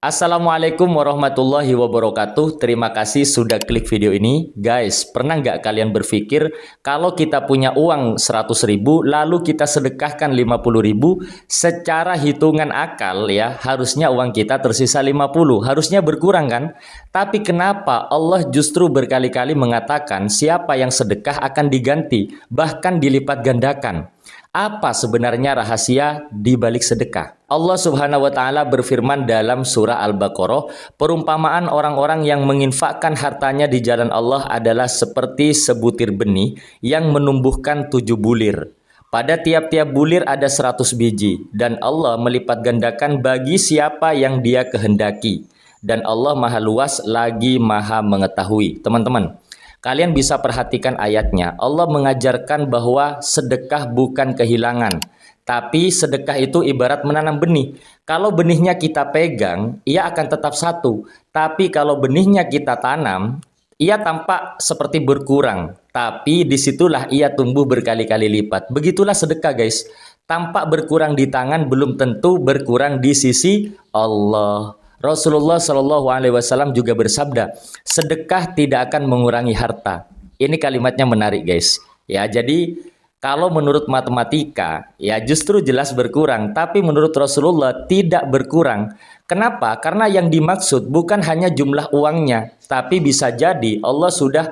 Assalamualaikum warahmatullahi wabarakatuh. Terima kasih sudah klik video ini. Guys, pernah nggak kalian berpikir kalau kita punya uang 100.000 lalu kita sedekahkan 50.000, secara hitungan akal ya harusnya uang kita tersisa 50, harusnya berkurang kan? Tapi kenapa Allah justru berkali-kali mengatakan siapa yang sedekah akan diganti, bahkan dilipat gandakan? Apa sebenarnya rahasia di balik sedekah? Allah Subhanahu wa taala berfirman dalam surah Al-Baqarah, perumpamaan orang-orang yang menginfakkan hartanya di jalan Allah adalah seperti sebutir benih yang menumbuhkan 7 bulir. Pada tiap-tiap bulir ada 100 biji, dan Allah melipat gandakan bagi siapa yang Dia kehendaki. Dan Allah Maha Luas lagi Maha Mengetahui. Teman-teman, kalian bisa perhatikan ayatnya. Allah mengajarkan bahwa sedekah bukan kehilangan, tapi sedekah itu ibarat menanam benih. Kalau benihnya kita pegang, ia akan tetap satu. Tapi kalau benihnya kita tanam, ia tampak seperti berkurang. Tapi disitulah ia tumbuh berkali-kali lipat. Begitulah sedekah, guys. Tampak berkurang di tangan, belum tentu berkurang di sisi Allah. Rasulullah Shallallahu Alaihi Wasallam juga bersabda, sedekah tidak akan mengurangi harta. Ini kalimatnya menarik, guys. Ya, jadi kalau menurut matematika, ya justru jelas berkurang. Tapi menurut Rasulullah tidak berkurang. Kenapa? Karena yang dimaksud bukan hanya jumlah uangnya, tapi bisa jadi Allah sudah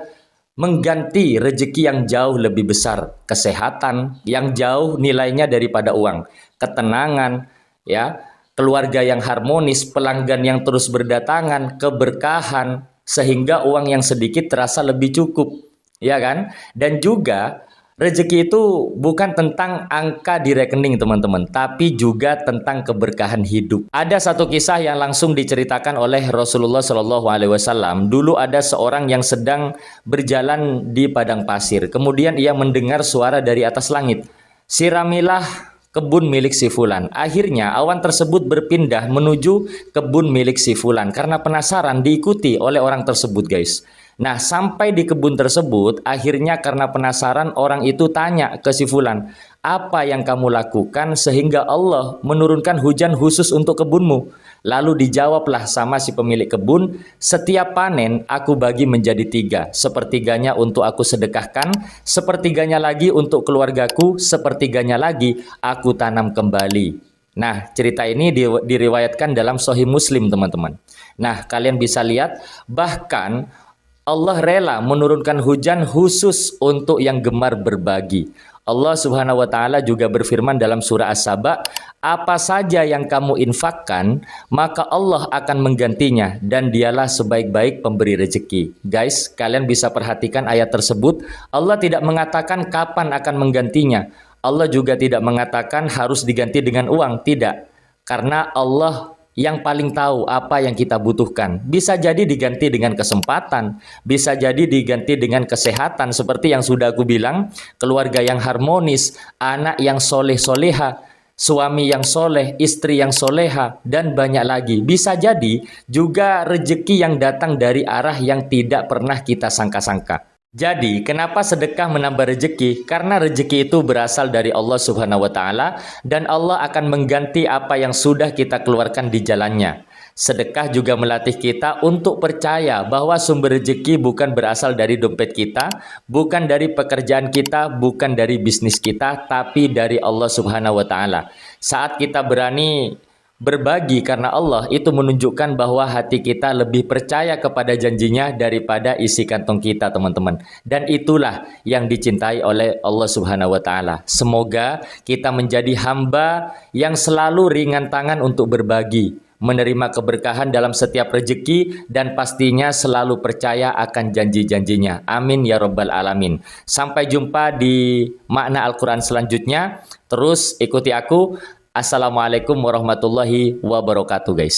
mengganti rezeki yang jauh lebih besar, kesehatan yang jauh nilainya daripada uang, ketenangan, ya, keluarga yang harmonis, pelanggan yang terus berdatangan, keberkahan, sehingga uang yang sedikit terasa lebih cukup, ya kan? Dan juga rezeki itu bukan tentang angka di rekening, teman-teman, tapi juga tentang keberkahan hidup. Ada satu kisah yang langsung diceritakan oleh Rasulullah Shallallahu Alaihi Wasallam. Dulu ada seorang yang sedang berjalan di padang pasir. Kemudian ia mendengar suara dari atas langit, "Siramilah kebun milik si fulan." Akhirnya awan tersebut berpindah menuju kebun milik si fulan karena penasaran, diikuti oleh orang tersebut, guys. Nah, sampai di kebun tersebut, akhirnya karena penasaran orang itu tanya ke si fulan, "Apa yang kamu lakukan sehingga Allah menurunkan hujan khusus untuk kebunmu?" Lalu dijawablah sama si pemilik kebun, "Setiap panen aku bagi menjadi 3. Sepertiganya untuk aku sedekahkan, sepertiganya lagi untuk keluargaku, sepertiganya lagi aku tanam kembali." Nah, cerita ini diriwayatkan dalam Sahih Muslim, teman-teman. Nah, kalian bisa lihat, bahkan Allah rela menurunkan hujan khusus untuk yang gemar berbagi. Allah Subhanahu wa taala juga berfirman dalam surah As-Saba, "Apa saja yang kamu infakkan, maka Allah akan menggantinya, dan Dialah sebaik-baik pemberi rezeki." Guys, kalian bisa perhatikan ayat tersebut. Allah tidak mengatakan kapan akan menggantinya. Allah juga tidak mengatakan harus diganti dengan uang, tidak. Karena Allah yang paling tahu apa yang kita butuhkan. Bisa jadi diganti dengan kesempatan, bisa jadi diganti dengan kesehatan, seperti yang sudah aku bilang, keluarga yang harmonis, anak yang soleh-soleha, suami yang soleh, istri yang soleha, dan banyak lagi. Bisa jadi juga rezeki yang datang dari arah yang tidak pernah kita sangka-sangka. Jadi, kenapa sedekah menambah rezeki? Karena rezeki itu berasal dari Allah Subhanahu wa taala, dan Allah akan mengganti apa yang sudah kita keluarkan di jalannya. Sedekah juga melatih kita untuk percaya bahwa sumber rezeki bukan berasal dari dompet kita, bukan dari pekerjaan kita, bukan dari bisnis kita, tapi dari Allah Subhanahu wa taala. Saat kita berani berbagi karena Allah, itu menunjukkan bahwa hati kita lebih percaya kepada janjinya daripada isi kantong kita, teman-teman. Dan itulah yang dicintai oleh Allah Subhanahu wa taala. Semoga kita menjadi hamba yang selalu ringan tangan untuk berbagi, menerima keberkahan dalam setiap rezeki, dan pastinya selalu percaya akan janji-janjinya. Amin ya rabbal alamin. Sampai jumpa di makna Al-Quran selanjutnya. Terus ikuti aku. Assalamualaikum warahmatullahi wabarakatuh, guys.